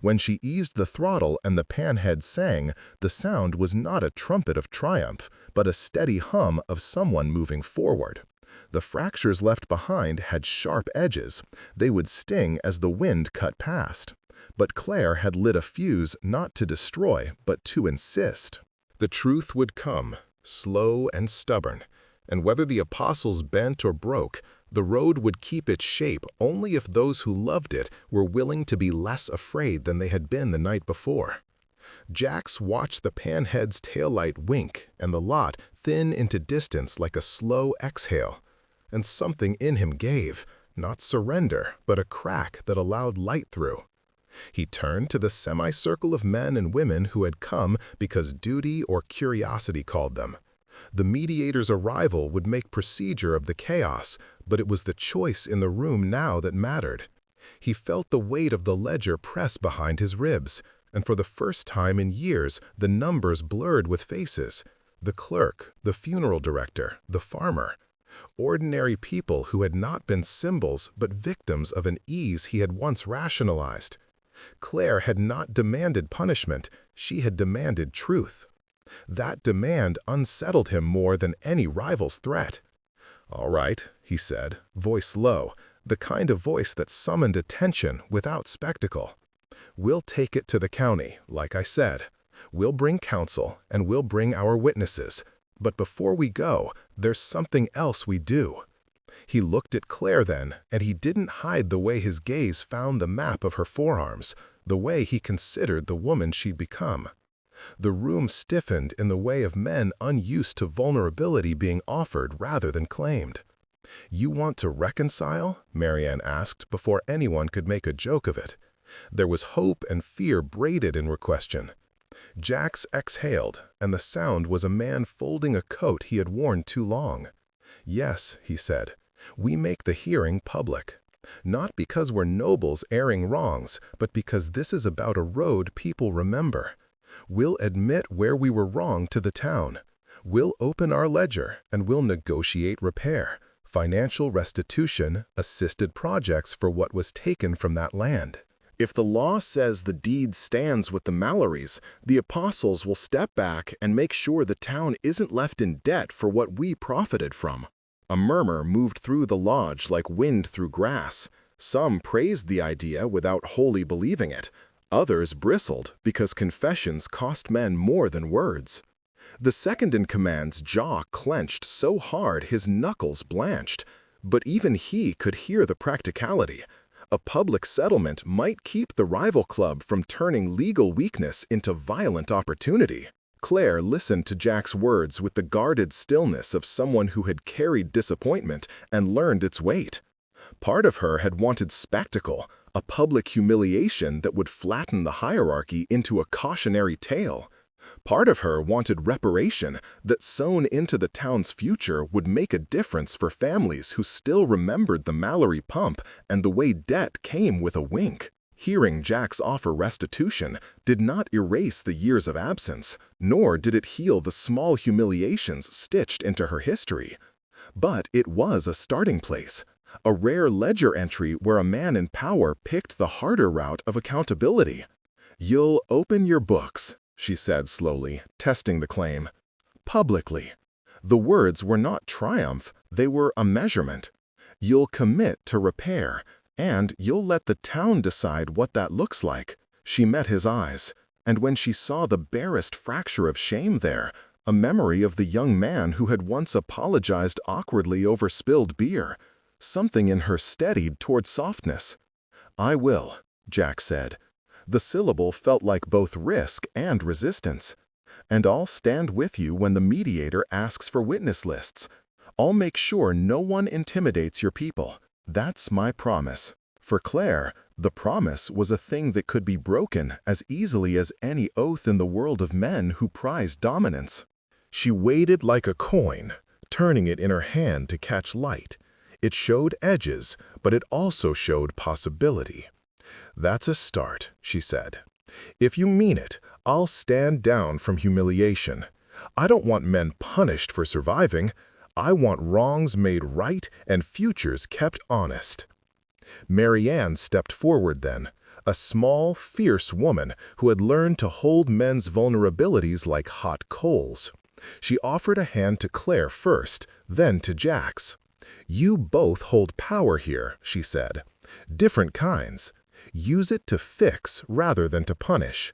When she eased the throttle and the Panhead sang, the sound was not a trumpet of triumph, but a steady hum of someone moving forward. The fractures left behind had sharp edges. They would sting as the wind cut past. But Claire had lit a fuse not to destroy, but to insist. The truth would come, slow and stubborn, and whether the apostles bent or broke, the road would keep its shape only if those who loved it were willing to be less afraid than they had been the night before. Jax watched the Panhead's taillight wink and the lot thin into distance like a slow exhale, and something in him gave, not surrender, but a crack that allowed light through. He turned to the semicircle of men and women who had come because duty or curiosity called them. The mediator's arrival would make procedure of the chaos, but it was the choice in the room now that mattered. He felt the weight of the ledger press behind his ribs, and for the first time in years the numbers blurred with faces. The clerk, the funeral director, the farmer. Ordinary people who had not been symbols but victims of an ease he had once rationalized. Claire had not demanded punishment, she had demanded truth. That demand unsettled him more than any rival's threat. "All right," he said, voice low, the kind of voice that summoned attention without spectacle. "We'll take it to the county, like I said. We'll bring counsel, and we'll bring our witnesses. But before we go, there's something else we do." He looked at Claire then, and he didn't hide the way his gaze found the map of her forearms, the way he considered the woman she'd become. The room stiffened in the way of men unused to vulnerability being offered rather than claimed. "You want to reconcile?" Marianne asked before anyone could make a joke of it. There was hope and fear braided in her question. Jax exhaled, and the sound was a man folding a coat he had worn too long. "Yes," he said, "we make the hearing public. Not because we're nobles airing wrongs, but because this is about a road people remember. We'll admit where we were wrong to the town. We'll open our ledger, and we'll negotiate repair, financial restitution, assisted projects for what was taken from that land. If the law says the deed stands with the Mallorys, the apostles will step back and make sure the town isn't left in debt for what we profited from." A murmur moved through the lodge like wind through grass. Some praised the idea without wholly believing it. Others bristled because confessions cost men more than words. The second-in-command's jaw clenched so hard his knuckles blanched, but even he could hear the practicality. A public settlement might keep the rival club from turning legal weakness into violent opportunity. Claire listened to Jack's words with the guarded stillness of someone who had carried disappointment and learned its weight. Part of her had wanted spectacle, a public humiliation that would flatten the hierarchy into a cautionary tale. Part of her wanted reparation that sewn into the town's future would make a difference for families who still remembered the Mallory pump and the way debt came with a wink. Hearing Jack's offer restitution did not erase the years of absence, nor did it heal the small humiliations stitched into her history. But it was a starting place, a rare ledger entry where a man in power picked the harder route of accountability. "You'll open your books," she said slowly, testing the claim. "Publicly." The words were not triumph, they were a measurement. "You'll commit to repair, and you'll let the town decide what that looks like." She met his eyes, and when she saw the barest fracture of shame there, a memory of the young man who had once apologized awkwardly over spilled beer, something in her steadied toward softness. "I will," Jack said. The syllable felt like both risk and resistance. "And I'll stand with you when the mediator asks for witness lists. I'll make sure no one intimidates your people. That's my promise." For Claire, the promise was a thing that could be broken as easily as any oath in the world of men who prize dominance. She weighed it like a coin, turning it in her hand to catch light. It showed edges, but it also showed possibility. "That's a start," she said. "If you mean it, I'll stand down from humiliation. I don't want men punished for surviving. I want wrongs made right and futures kept honest." Marianne stepped forward then, a small, fierce woman who had learned to hold men's vulnerabilities like hot coals. She offered a hand to Claire first, then to Jack's. "You both hold power here," she said. "Different kinds. Use it to fix rather than to punish.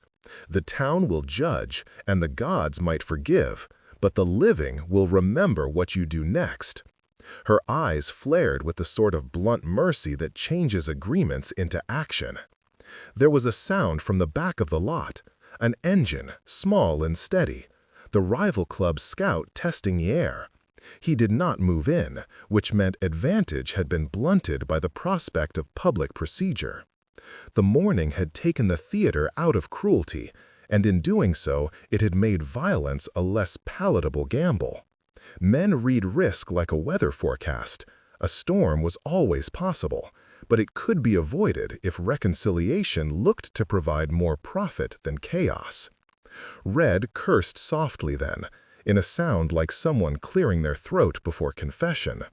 The town will judge, and the gods might forgive, but the living will remember what you do next." Her eyes flared with the sort of blunt mercy that changes agreements into action. There was a sound from the back of the lot, an engine, small and steady, the rival club's scout testing the air. He did not move in, which meant advantage had been blunted by the prospect of public procedure. The morning had taken the theater out of cruelty, and in doing so, it had made violence a less palatable gamble. Men read risk like a weather forecast. A storm was always possible, but it could be avoided if reconciliation looked to provide more profit than chaos. Red cursed softly then. in a sound like someone clearing their throat before confession.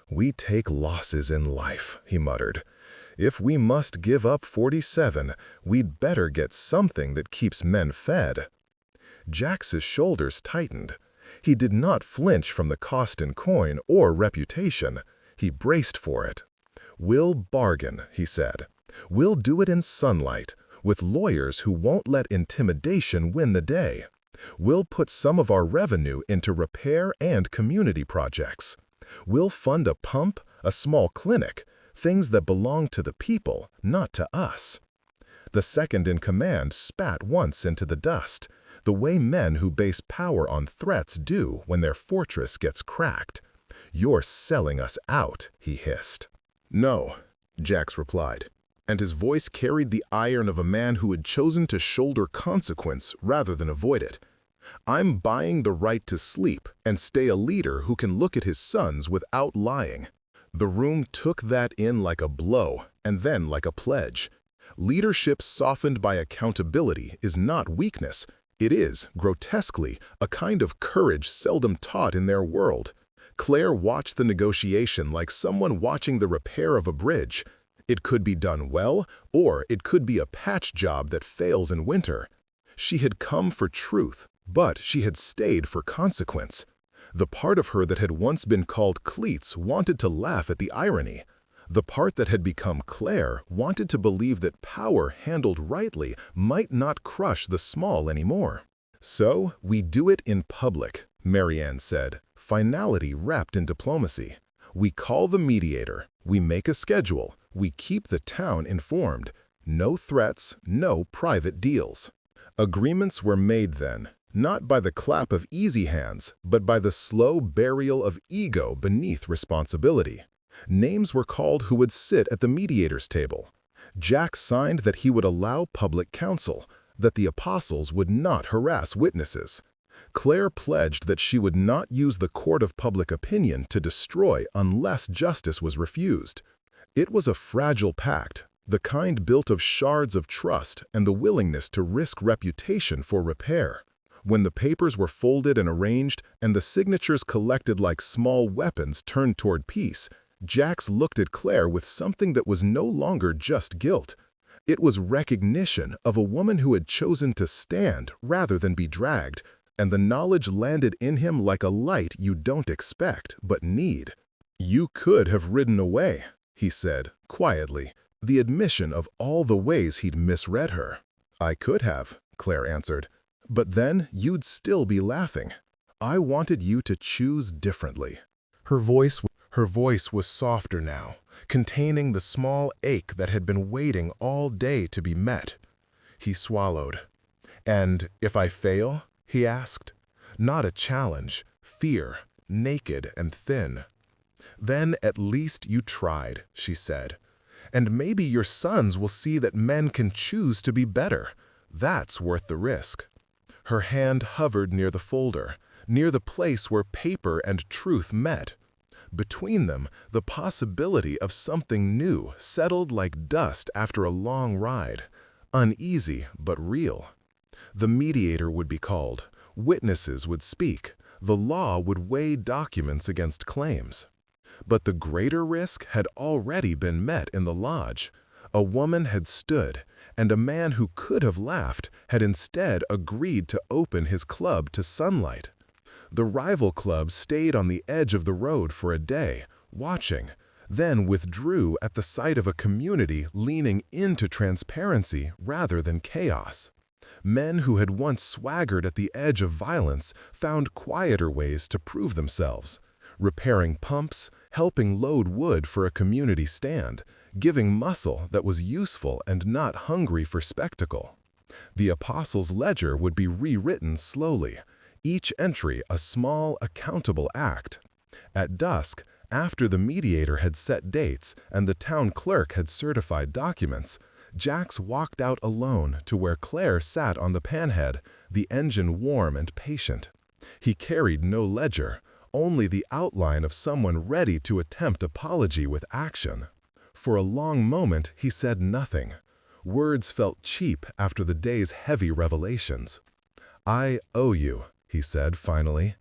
"We take losses in life," he muttered. "If we must give up 47, we'd better get something that keeps men fed." Jax's shoulders tightened. He did not flinch from the cost in coin or reputation. He braced for it. "We'll bargain," he said. "We'll do it in sunlight, with lawyers who won't let intimidation win the day. We'll put some of our revenue into repair and community projects. We'll fund a pump, a small clinic, things that belong to the people, not to us." The second in command spat once into the dust, the way men who base power on threats do when their fortress gets cracked. "You're selling us out," he hissed. "No," Jax replied, and his voice carried the iron of a man who had chosen to shoulder consequence rather than avoid it. "I'm buying the right to sleep and stay a leader who can look at his sons without lying." The room took that in like a blow, and then like a pledge. Leadership softened by accountability is not weakness. It is, grotesquely, a kind of courage seldom taught in their world. Claire watched the negotiation like someone watching the repair of a bridge. It could be done well, or it could be a patch job that fails in winter. She had come for truth, but she had stayed for consequence. The part of her that had once been called Cleats wanted to laugh at the irony. The part that had become Claire wanted to believe that power handled rightly might not crush the small anymore. "So we do it in public," Marianne said, finality wrapped in diplomacy. "We call the mediator, we make a schedule, we keep the town informed. No threats, no private deals." Agreements were made then, not by the clap of easy hands, but by the slow burial of ego beneath responsibility. Names were called who would sit at the mediator's table. Jax signed that he would allow public counsel, that the apostles would not harass witnesses. Claire pledged that she would not use the court of public opinion to destroy unless justice was refused. It was a fragile pact, the kind built of shards of trust and the willingness to risk reputation for repair. When the papers were folded and arranged and the signatures collected like small weapons turned toward peace, Jax looked at Claire with something that was no longer just guilt. It was recognition of a woman who had chosen to stand rather than be dragged, and the knowledge landed in him like a light you don't expect but need. "You could have ridden away," he said, quietly, the admission of all the ways he'd misread her. "I could have," Claire answered, "but then you'd still be laughing. I wanted you to choose differently." Her voice was softer now, containing the small ache that had been waiting all day to be met. He swallowed. "And if I fail?" he asked. Not a challenge, fear, naked and thin. "Then at least you tried," she said. "And maybe your sons will see that men can choose to be better. That's worth the risk." Her hand hovered near the folder, near the place where paper and truth met. Between them, the possibility of something new settled like dust after a long ride, uneasy but real. The mediator would be called, witnesses would speak, the law would weigh documents against claims. But the greater risk had already been met in the lodge. A woman had stood, and a man who could have laughed had instead agreed to open his club to sunlight. The rival club stayed on the edge of the road for a day, watching, then withdrew at the sight of a community leaning into transparency rather than chaos. Men who had once swaggered at the edge of violence found quieter ways to prove themselves, repairing pumps, helping load wood for a community stand, giving muscle that was useful and not hungry for spectacle. The apostles' ledger would be rewritten slowly, each entry a small, accountable act. At dusk, after the mediator had set dates and the town clerk had certified documents, Jax walked out alone to where Claire sat on the Panhead, the engine warm and patient. He carried no ledger, only the outline of someone ready to attempt apology with action. For a long moment he said nothing. Words felt cheap after the day's heavy revelations. "I owe you," he said finally.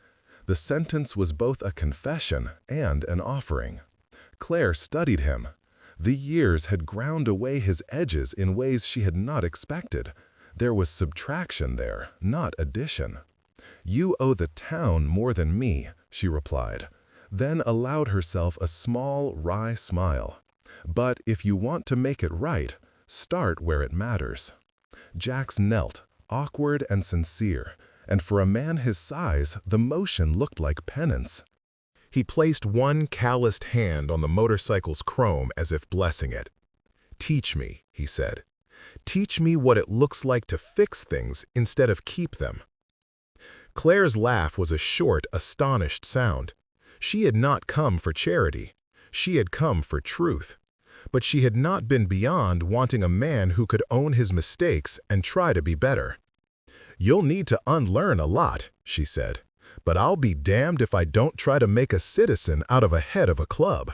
The sentence was both a confession and an offering. Claire studied him. The years had ground away his edges in ways she had not expected. There was subtraction there, not addition. "You owe the town more than me," she replied, then allowed herself a small, wry smile. "But if you want to make it right, start where it matters." Jax knelt, awkward and sincere, and for a man his size, the motion looked like penance. He placed one calloused hand on the motorcycle's chrome as if blessing it. "Teach me," he said. "Teach me what it looks like to fix things instead of keep them." Claire's laugh was a short, astonished sound. She had not come for charity. She had come for truth. But she had not been beyond wanting a man who could own his mistakes and try to be better. "You'll need to unlearn a lot," she said, "but I'll be damned if I don't try to make a citizen out of a head of a club."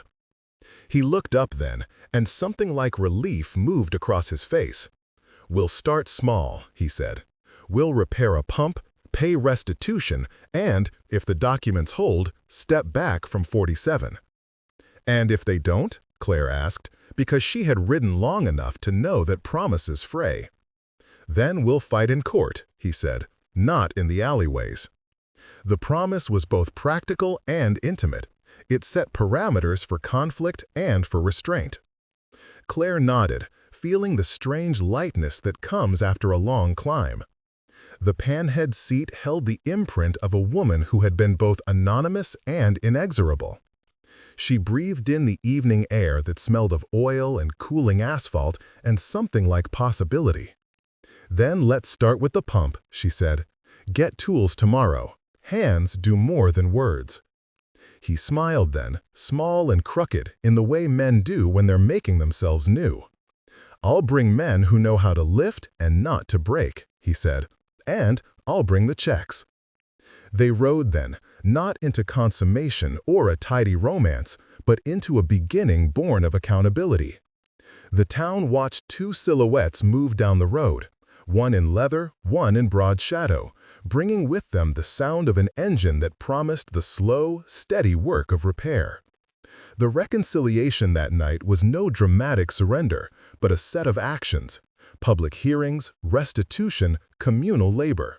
He looked up then, and something like relief moved across his face. "We'll start small," he said. "We'll repair a pump, pay restitution, and, if the documents hold, step back from 47. "And if they don't?" Claire asked, because she had ridden long enough to know that promises fray. "Then we'll fight in court," he said, "not in the alleyways." The promise was both practical and intimate. It set parameters for conflict and for restraint. Claire nodded, feeling the strange lightness that comes after a long climb. The Panhead seat held the imprint of a woman who had been both anonymous and inexorable. She breathed in the evening air that smelled of oil and cooling asphalt and something like possibility. "Then let's start with the pump," she said. "Get tools tomorrow. Hands do more than words." He smiled then, small and crooked, in the way men do when they're making themselves new. "I'll bring men who know how to lift and not to break," he said, "and I'll bring the checks." They rode then, not into consummation or a tidy romance, but into a beginning born of accountability. The town watched two silhouettes move down the road, one in leather, one in broad shadow, bringing with them the sound of an engine that promised the slow, steady work of repair. The reconciliation that night was no dramatic surrender, but a set of actions: public hearings, restitution, communal labor.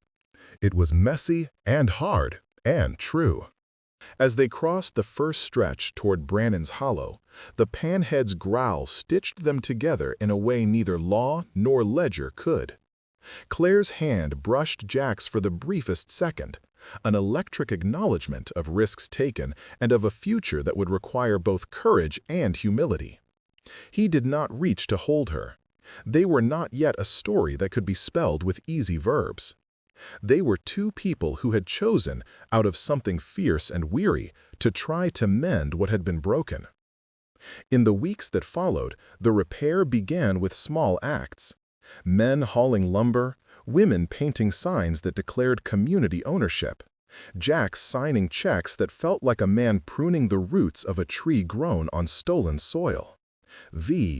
It was messy and hard and true. As they crossed the first stretch toward Brannan's Hollow, the Panhead's growl stitched them together in a way neither law nor ledger could. Claire's hand brushed Jack's for the briefest second, an electric acknowledgement of risks taken and of a future that would require both courage and humility. He did not reach to hold her. They were not yet a story that could be spelled with easy verbs. They were two people who had chosen, out of something fierce and weary, to try to mend what had been broken. In the weeks that followed, the repair began with small acts. Men hauling lumber, women painting signs that declared community ownership, Jack signing checks that felt like a man pruning the roots of a tree grown on stolen soil. V